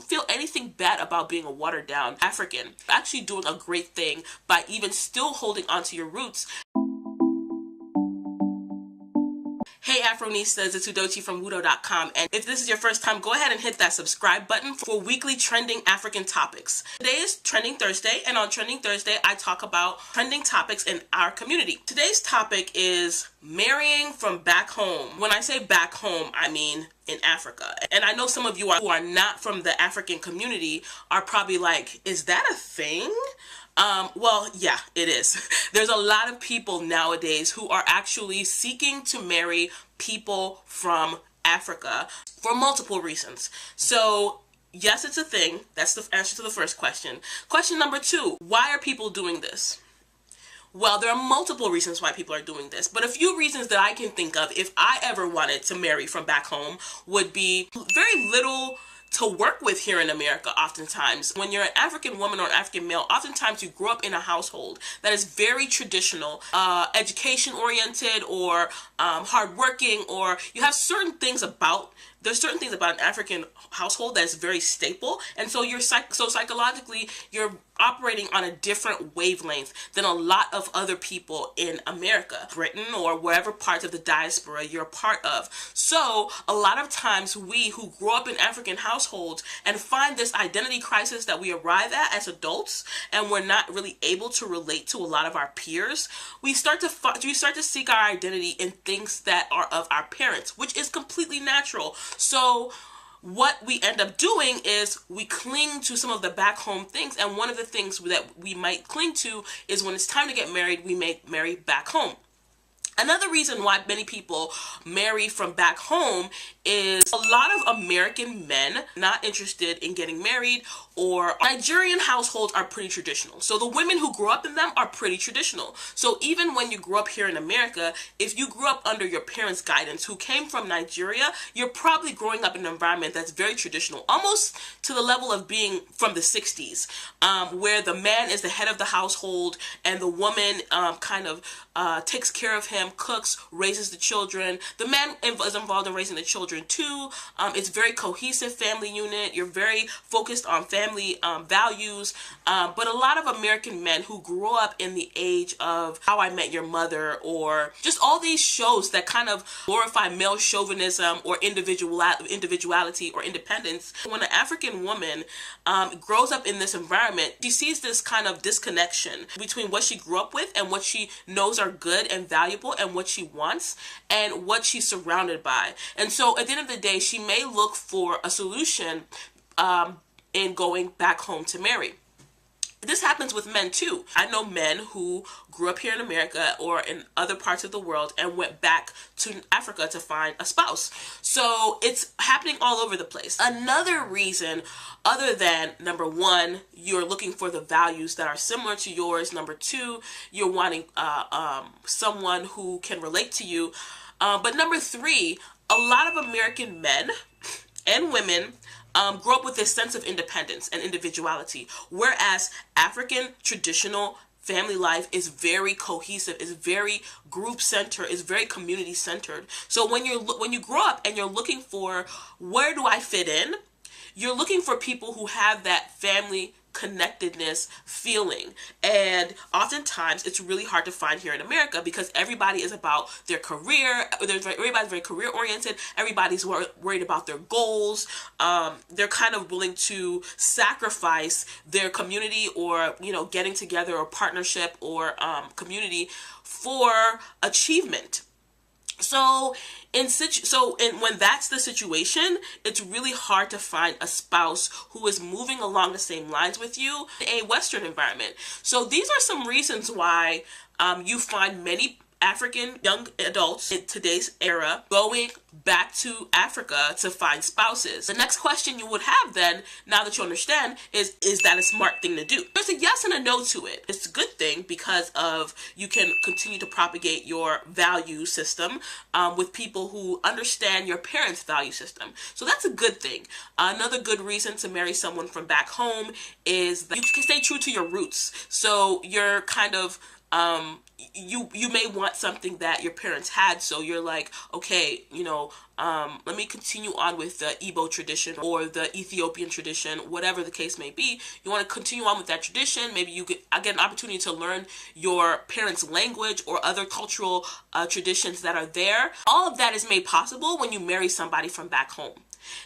feel anything bad about being a watered down African. You're actually doing a great thing by even still holding onto your roots. Hey Afronistas, it's Udochi from Wudo.com, and if this is your first time, go ahead and hit that subscribe button for weekly trending African topics. Today is Trending Thursday, and on Trending Thursday, I talk about trending topics in our community. Today's topic is marrying from back home. When I say back home, I mean in Africa. And I know some of you who are not from the African community are probably like, is that a thing? Well, yeah, it is. There's a lot of people nowadays who are actually seeking to marry people from Africa for multiple reasons. So, yes, it's a thing. That's the answer to the first question. Question number 2, why are people doing this? Well, there are multiple reasons why people are doing this, but a few reasons that I can think of if I ever wanted to marry from back home would be very little to work with here in America. Oftentimes, when you're an African woman or an African male, oftentimes you grow up in a household that is very traditional, education oriented, or hardworking, or you have certain things about there's certain things about an African household that is very staple, and so you're psychologically you're operating on a different wavelength than a lot of other people in America, Britain, or wherever parts of the diaspora you're a part of. So a lot of times we who grow up in African households and find this identity crisis that we arrive at as adults, and we're not really able to relate to a lot of our peers, we start to seek our identity in things that are of our parents, which is completely natural. So what we end up doing is we cling to some of the back home things, and one of the things that we might cling to is when it's time to get married, we may marry back home. Another reason why many people marry from back home is a lot of American men not interested in getting married, or Nigerian households are pretty traditional. So the women who grew up in them are pretty traditional. So even when you grew up here in America, if you grew up under your parents' guidance who came from Nigeria, you're probably growing up in an environment that's very traditional, almost to the level of being from the 60s, where the man is the head of the household and the woman kind of takes care of him, cooks, raises the children. The man is involved in raising the children too. It's very cohesive family unit. You're very focused on family values. But a lot of American men who grew up in the age of How I Met Your Mother, or just all these shows that kind of glorify male chauvinism or individuality or independence. When an African woman grows up in this environment, she sees this kind of disconnection between what she grew up with and what she knows are good and valuable and what she wants and what she's surrounded by. And so at the end of the day, she may look for a solution in going back home to marry. This happens with men too. I know men who grew up here in America or in other parts of the world and went back to Africa to find a spouse. So it's happening all over the place. Another reason, other than number 1, you're looking for the values that are similar to yours. Number 2, you're wanting someone who can relate to you. But number 3, a lot of American men and women grow up with this sense of independence and individuality, whereas African traditional family life is very cohesive, is very group-centered, is very community-centered. So when you grow up and you're looking for where do I fit in, you're looking for people who have that family connectedness feeling, and oftentimes it's really hard to find here in America because everybody is about their career. Everybody's very career oriented. Everybody's worried about their goals. They're kind of willing to sacrifice their community, or getting together, or partnership, or community for achievement. So when that's the situation, it's really hard to find a spouse who is moving along the same lines with you in a Western environment. So these are some reasons why you find many African young adults in today's era going back to Africa to find spouses. The next question you would have then, now that you understand, is that a smart thing to do? There's a yes and a no to it. It's a good thing because you can continue to propagate your value system with people who understand your parents' value system. So that's a good thing. Another good reason to marry someone from back home is that you can stay true to your roots. So you're kind of you may want something that your parents had, so you're like, okay, let me continue on with the Igbo tradition or the Ethiopian tradition, whatever the case may be. You want to continue on with that tradition. Maybe you get an opportunity to learn your parents' language or other cultural traditions that are there. All of that is made possible when you marry somebody from back home.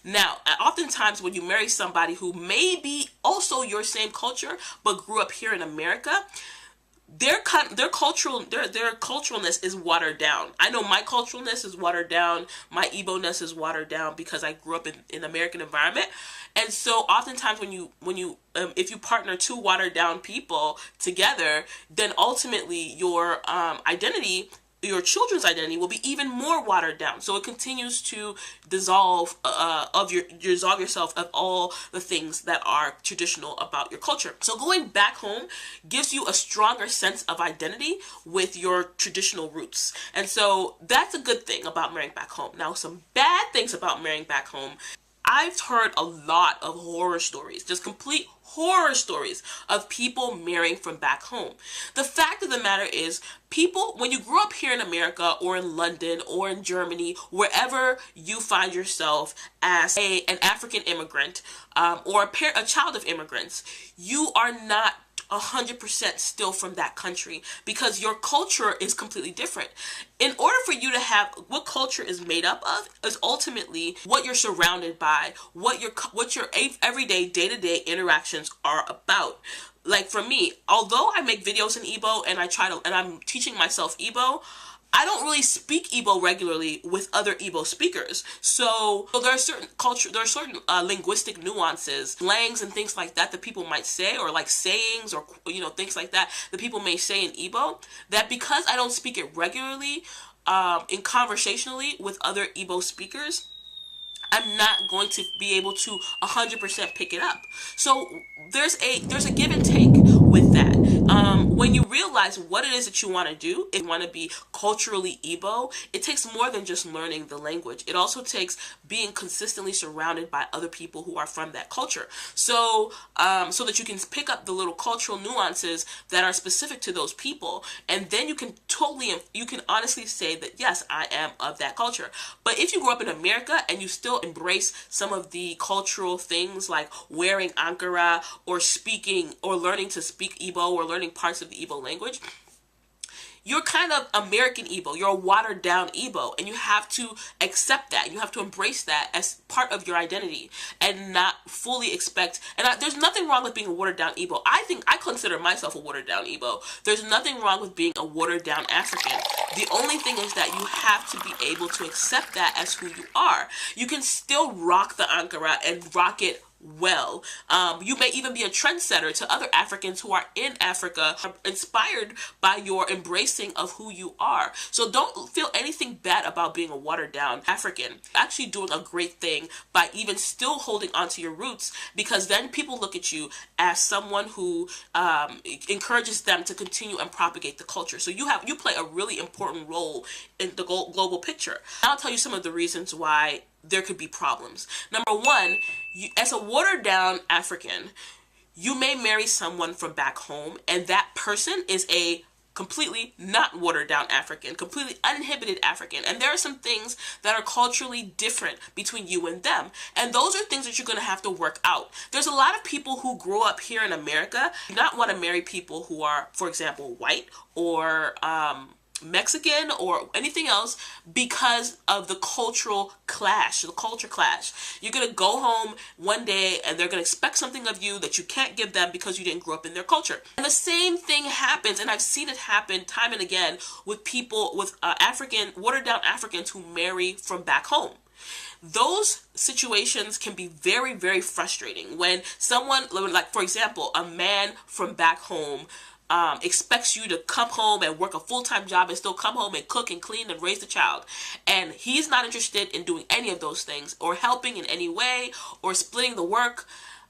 Now, oftentimes when you marry somebody who may be also your same culture but grew up here in America, their culturalness is watered down. I know my culturalness is watered down. My Igbo-ness is watered down because I grew up in American environment. And so oftentimes when you if you partner two watered down people together, then ultimately your your children's identity will be even more watered down. So it continues to dissolve yourself of all the things that are traditional about your culture. So going back home gives you a stronger sense of identity with your traditional roots. And so that's a good thing about marrying back home. Now, some bad things about marrying back home. I've heard a lot of horror stories, just complete horror stories of people marrying from back home. The fact of the matter is, people, when you grew up here in America or in London or in Germany, wherever you find yourself as an African immigrant or a child of immigrants, you are not 100% still from that country because your culture is completely different. In order for you to have what culture is made up of is ultimately what you're surrounded by, what your everyday day-to-day interactions are about. Like for me, although I make videos in Igbo and I'm teaching myself Igbo, I don't really speak Igbo regularly with other Igbo speakers. So there are certain linguistic nuances, slangs and things like that people might say, or like sayings or, things like that people may say in Igbo, that because I don't speak it regularly, in conversationally with other Igbo speakers, I'm not going to be able to 100% pick it up. So there's a give and take with that. When you realize what it is that you want to do, if you want to be culturally Igbo, it takes more than just learning the language. It also takes being consistently surrounded by other people who are from that culture. So that you can pick up the little cultural nuances that are specific to those people. And then you can honestly say that, yes, I am of that culture. But if you grew up in America and you still embrace some of the cultural things like wearing Ankara or speaking or learning to speak Igbo or learning parts of the Igbo language, you're kind of American Igbo. You're a watered down Igbo, and you have to accept that. You have to embrace that as part of your identity and not fully expect. And there's nothing wrong with being a watered down Igbo. I consider myself a watered down Igbo. There's nothing wrong with being a watered down African. The only thing is that you have to be able to accept that as who you are. You can still rock the Ankara and rock it well. You may even be a trendsetter to other Africans who are in Africa, inspired by your embracing of who you are. So don't feel anything bad about being a watered down African. Actually doing a great thing by even still holding on to your roots, because then people look at you as someone who encourages them to continue and propagate the culture. So you play a really important role in the global picture. I'll tell you some of the reasons why there could be problems. Number one, as a watered down African, you may marry someone from back home, and that person is a completely not watered down African, completely uninhibited African. And there are some things that are culturally different between you and them. And those are things that you're going to have to work out. There's a lot of people who grew up here in America do not want to marry people who are, for example, white or Mexican or anything else because of the cultural clash, the culture clash. You're going to go home one day and they're going to expect something of you that you can't give them because you didn't grow up in their culture. And the same thing happens, and I've seen it happen time and again with people, with watered down Africans who marry from back home. Those situations can be very, very frustrating when someone, like for example, a man from back home expects you to come home and work a full-time job and still come home and cook and clean and raise the child. And he's not interested in doing any of those things or helping in any way or splitting the work.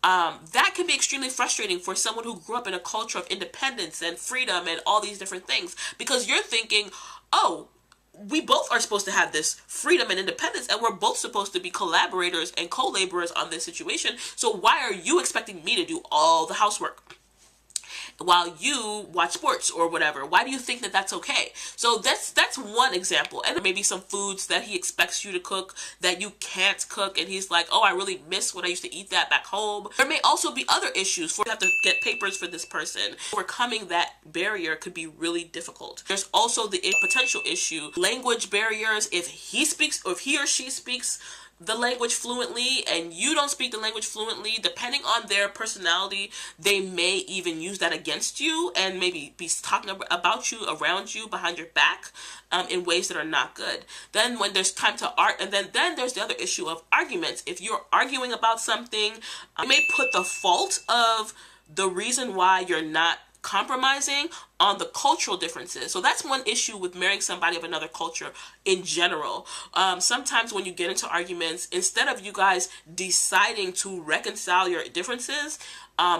That can be extremely frustrating for someone who grew up in a culture of independence and freedom and all these different things, because you're thinking, oh, we both are supposed to have this freedom and independence, and we're both supposed to be collaborators and co-laborers on this situation. So why are you expecting me to do all the housework? while you watch sports or whatever? Why do you think that that's okay? So that's one example. And maybe some foods that he expects you to cook that you can't cook, and he's like, oh, I really miss when I used to eat that back home. There may also be other issues. For you have to get papers for this person. Overcoming that barrier could be really difficult. There's also the potential issue, language barriers. If he or she speaks the language fluently and you don't speak the language fluently, depending on their personality, they may even use that against you and maybe be talking about you, around you, behind your back, in ways that are not good. Then when there's time to and then there's the other issue of arguments. If you're arguing about something, you may put the fault of the reason why you're not compromising on the cultural differences. So that's one issue with marrying somebody of another culture in general. Sometimes when you get into arguments, instead of you guys deciding to reconcile your differences,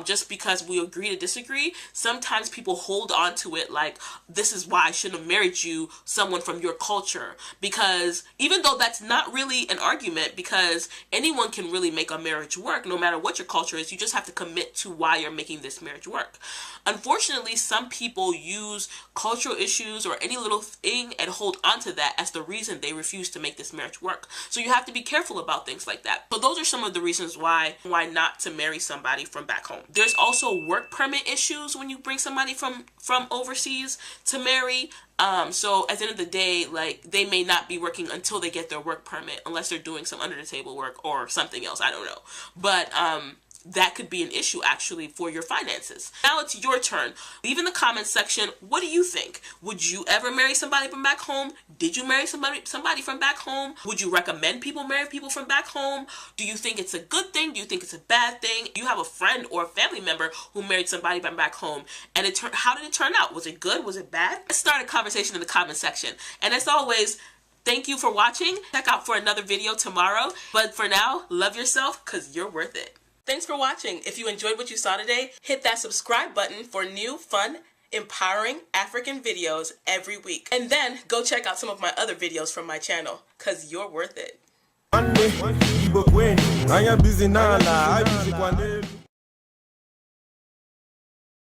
just because we agree to disagree, sometimes people hold on to it like, this is why I shouldn't have married you, someone from your culture. Because even though that's not really an argument, because anyone can really make a marriage work, no matter what your culture is, you just have to commit to why you're making this marriage work. Unfortunately, some people use cultural issues or any little thing and hold on to that as the reason they refuse to make this marriage work. So you have to be careful about things like that. So those are some of the reasons why not to marry somebody from back home. There's also work permit issues when you bring somebody from overseas to marry. So at the end of the day, like, they may not be working until they get their work permit, unless they're doing some under the table work or something else. I don't know. But that could be an issue actually for your finances. Now it's your turn. Leave in the comments section, what do you think? Would you ever marry somebody from back home? Did you marry somebody from back home? Would you recommend people marry people from back home? Do you think it's a good thing? Do you think it's a bad thing? You have a friend or a family member who married somebody from back home, and how did it turn out? Was it good? Was it bad? Let's start a conversation in the comment section. And as always, thank you for watching. Check out for another video tomorrow. But for now, love yourself, because you're worth it. Thanks for watching. If you enjoyed what you saw today, hit that subscribe button for new, fun, empowering African videos every week. And then go check out some of my other videos from my channel, because you're worth it.